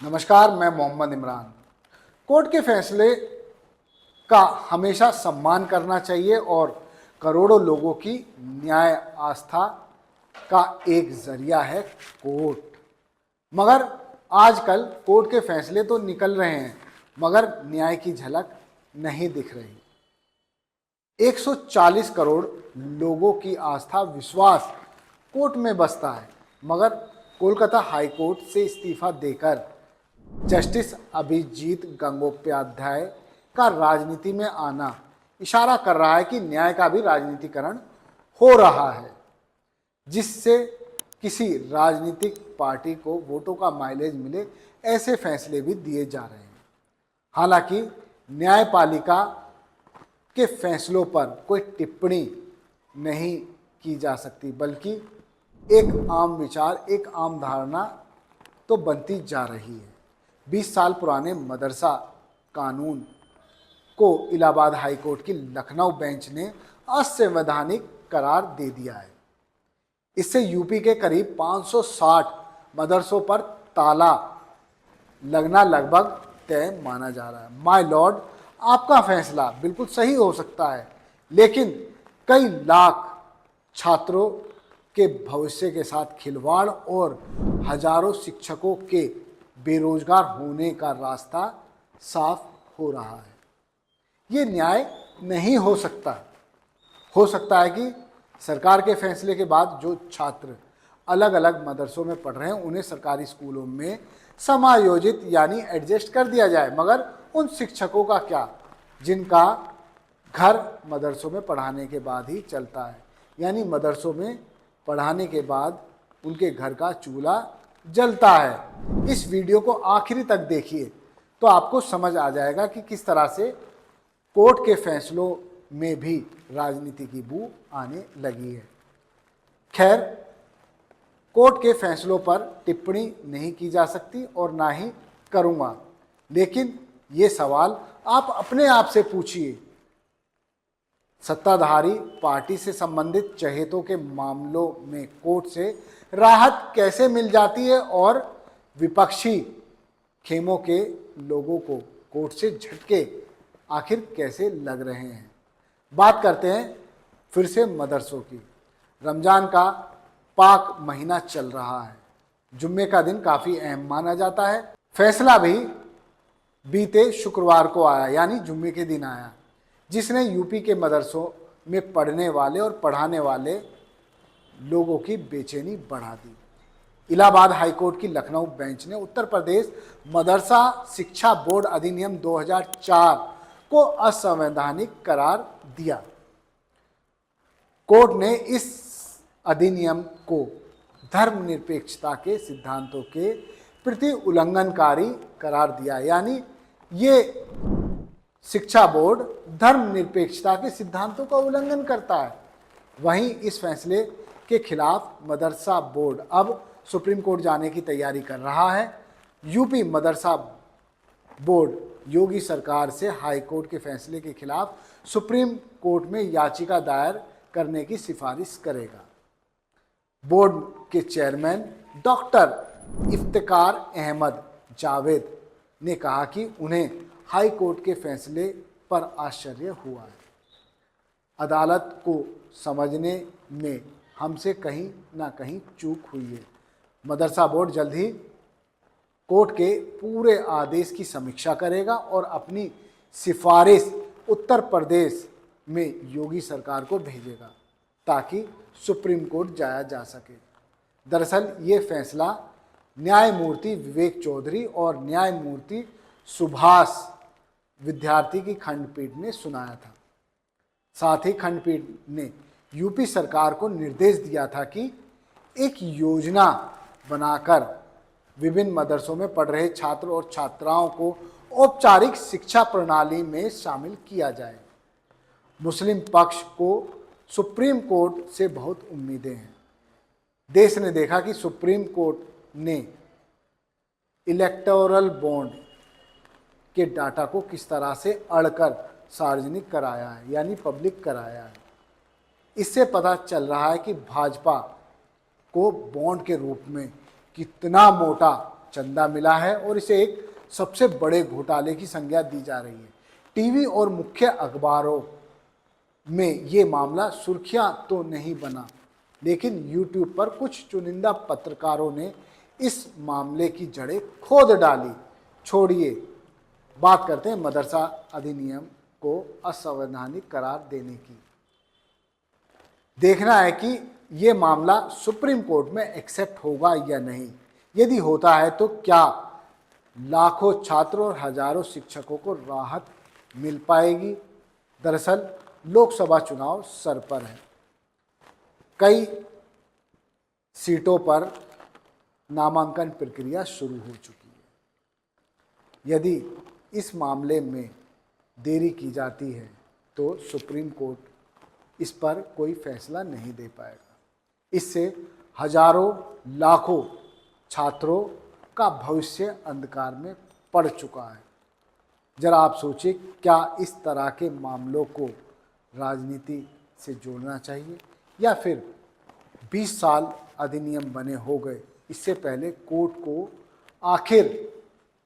नमस्कार, मैं मोहम्मद इमरान। कोर्ट के फैसले का हमेशा सम्मान करना चाहिए और करोड़ों लोगों की न्याय आस्था का एक जरिया है कोर्ट। मगर आजकल कोर्ट के फैसले तो निकल रहे हैं, मगर न्याय की झलक नहीं दिख रही। 140 करोड़ लोगों की आस्था विश्वास कोर्ट में बसता है, मगर कोलकाता हाई कोर्ट से इस्तीफा देकर जस्टिस अभिजीत गंगोपाध्याय का राजनीति में आना इशारा कर रहा है कि न्याय का भी राजनीतिकरण हो रहा है, जिससे किसी राजनीतिक पार्टी को वोटों का माइलेज मिले, ऐसे फैसले भी दिए जा रहे हैं। हालांकि न्यायपालिका के फैसलों पर कोई टिप्पणी नहीं की जा सकती, बल्कि एक आम विचार, एक आम धारणा तो बनती जा रही है। 20 साल पुराने मदरसा कानून को इलाहाबाद हाई कोर्ट की लखनऊ बेंच ने असंवैधानिक करार दे दिया है। इससे यूपी के करीब 560 मदरसों पर ताला लगना लगभग तय माना जा रहा है। माय लॉर्ड, आपका फैसला बिल्कुल सही हो सकता है, लेकिन कई लाख छात्रों के भविष्य के साथ खिलवाड़ और हजारों शिक्षकों के बेरोजगार होने का रास्ता साफ हो रहा है। ये न्याय नहीं हो सकता। हो सकता है कि सरकार के फैसले के बाद जो छात्र अलग अलग मदरसों में पढ़ रहे हैं उन्हें सरकारी स्कूलों में समायोजित यानी एडजस्ट कर दिया जाए, मगर उन शिक्षकों का क्या जिनका घर मदरसों में पढ़ाने के बाद ही चलता है, यानी मदरसों में पढ़ाने के बाद उनके घर का चूल्हा जलता है। इस वीडियो को आखिरी तक देखिए तो आपको समझ आ जाएगा कि किस तरह से कोर्ट के फैसलों में भी राजनीति की बू आने लगी है। खैर, कोर्ट के फैसलों पर टिप्पणी नहीं की जा सकती और ना ही करूँगा, लेकिन ये सवाल आप अपने आप से पूछिए। सत्ताधारी पार्टी से संबंधित चहेतों के मामलों में कोर्ट से राहत कैसे मिल जाती है और विपक्षी खेमों के लोगों को कोर्ट से झटके आखिर कैसे लग रहे हैं। बात करते हैं फिर से मदरसों की। रमज़ान का पाक महीना चल रहा है। जुम्मे का दिन काफ़ी अहम माना जाता है। फैसला भी बीते शुक्रवार को आया, यानी जुम्मे के दिन आया, जिसने यूपी के मदरसों में पढ़ने वाले और पढ़ाने वाले लोगों की बेचैनी बढ़ा दी। इलाहाबाद हाईकोर्ट की लखनऊ बेंच ने उत्तर प्रदेश मदरसा शिक्षा बोर्ड अधिनियम 2004 को असंवैधानिक करार दिया। कोर्ट ने इस अधिनियम को धर्मनिरपेक्षता के सिद्धांतों के प्रति उल्लंघनकारी करार दिया, यानी ये शिक्षा बोर्ड धर्मनिरपेक्षता के सिद्धांतों का उल्लंघन करता है। वहीं इस फैसले के खिलाफ मदरसा बोर्ड अब सुप्रीम कोर्ट जाने की तैयारी कर रहा है। यूपी मदरसा बोर्ड योगी सरकार से हाई कोर्ट के फैसले के खिलाफ सुप्रीम कोर्ट में याचिका दायर करने की सिफारिश करेगा। बोर्ड के चेयरमैन डॉक्टर इफ्तिकार अहमद जावेद ने कहा कि उन्हें हाई कोर्ट के फैसले पर आश्चर्य हुआ है। अदालत को समझने में हमसे कहीं ना कहीं चूक हुई है। मदरसा बोर्ड जल्द ही कोर्ट के पूरे आदेश की समीक्षा करेगा और अपनी सिफारिश उत्तर प्रदेश में योगी सरकार को भेजेगा ताकि सुप्रीम कोर्ट जाया जा सके। दरअसल ये फैसला न्यायमूर्ति विवेक चौधरी और न्यायमूर्ति सुभाष विद्यार्थी की खंडपीठ ने सुनाया था। साथ ही खंडपीठ ने यूपी सरकार को निर्देश दिया था कि एक योजना बनाकर विभिन्न मदरसों में पढ़ रहे छात्र और छात्राओं को औपचारिक शिक्षा प्रणाली में शामिल किया जाए। मुस्लिम पक्ष को सुप्रीम कोर्ट से बहुत उम्मीदें हैं। देश ने देखा कि सुप्रीम कोर्ट ने इलेक्टोरल बॉन्ड के डाटा को किस तरह से अड़कर सार्वजनिक कराया है, यानी पब्लिक कराया है। इससे पता चल रहा है कि भाजपा को बॉन्ड के रूप में कितना मोटा चंदा मिला है और इसे एक सबसे बड़े घोटाले की संज्ञा दी जा रही है। टीवी और मुख्य अखबारों में ये मामला सुर्खियां तो नहीं बना, लेकिन यूट्यूब पर कुछ चुनिंदा पत्रकारों ने इस मामले की जड़ें खोद डाली। छोड़िए, बात करते हैं मदरसा अधिनियम को असंवैधानिक करार देने की। देखना है कि ये मामला सुप्रीम कोर्ट में एक्सेप्ट होगा या नहीं। यदि होता है तो क्या लाखों छात्रों और हजारों शिक्षकों को राहत मिल पाएगी। दरअसल लोकसभा चुनाव सर पर है, कई सीटों पर नामांकन प्रक्रिया शुरू हो चुकी है। यदि इस मामले में देरी की जाती है तो सुप्रीम कोर्ट इस पर कोई फैसला नहीं दे पाएगा। इससे हजारों लाखों छात्रों का भविष्य अंधकार में पड़ चुका है। जरा आप सोचिए, क्या इस तरह के मामलों को राजनीति से जोड़ना चाहिए, या फिर 20 साल अधिनियम बने हो गए, इससे पहले कोर्ट को आखिर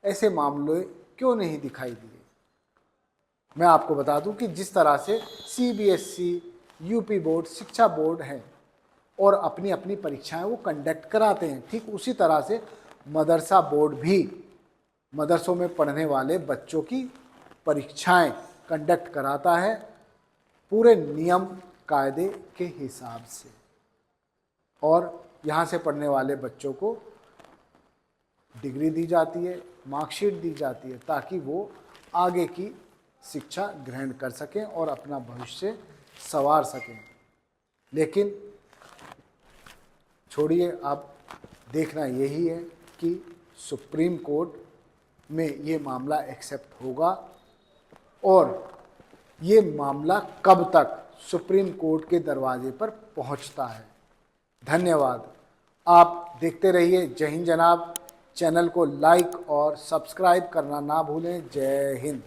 ऐसे मामले क्यों नहीं दिखाई दिए। मैं आपको बता दूं कि जिस तरह से CBSE, यूपी बोर्ड, शिक्षा बोर्ड है और अपनी अपनी परीक्षाएं वो कंडक्ट कराते हैं, ठीक उसी तरह से मदरसा बोर्ड भी मदरसों में पढ़ने वाले बच्चों की परीक्षाएं कंडक्ट कराता है पूरे नियम कायदे के हिसाब से, और यहाँ से पढ़ने वाले बच्चों को डिग्री दी जाती है, मार्कशीट दी जाती है, ताकि वो आगे की शिक्षा ग्रहण कर सकें और अपना भविष्य संवार सकें। लेकिन छोड़िए, अब देखना यही है कि सुप्रीम कोर्ट में ये मामला एक्सेप्ट होगा और ये मामला कब तक सुप्रीम कोर्ट के दरवाजे पर पहुंचता है। धन्यवाद। आप देखते रहिए जय हिंद जनाब। चैनल को लाइक और सब्सक्राइब करना ना भूलें। जय हिंद।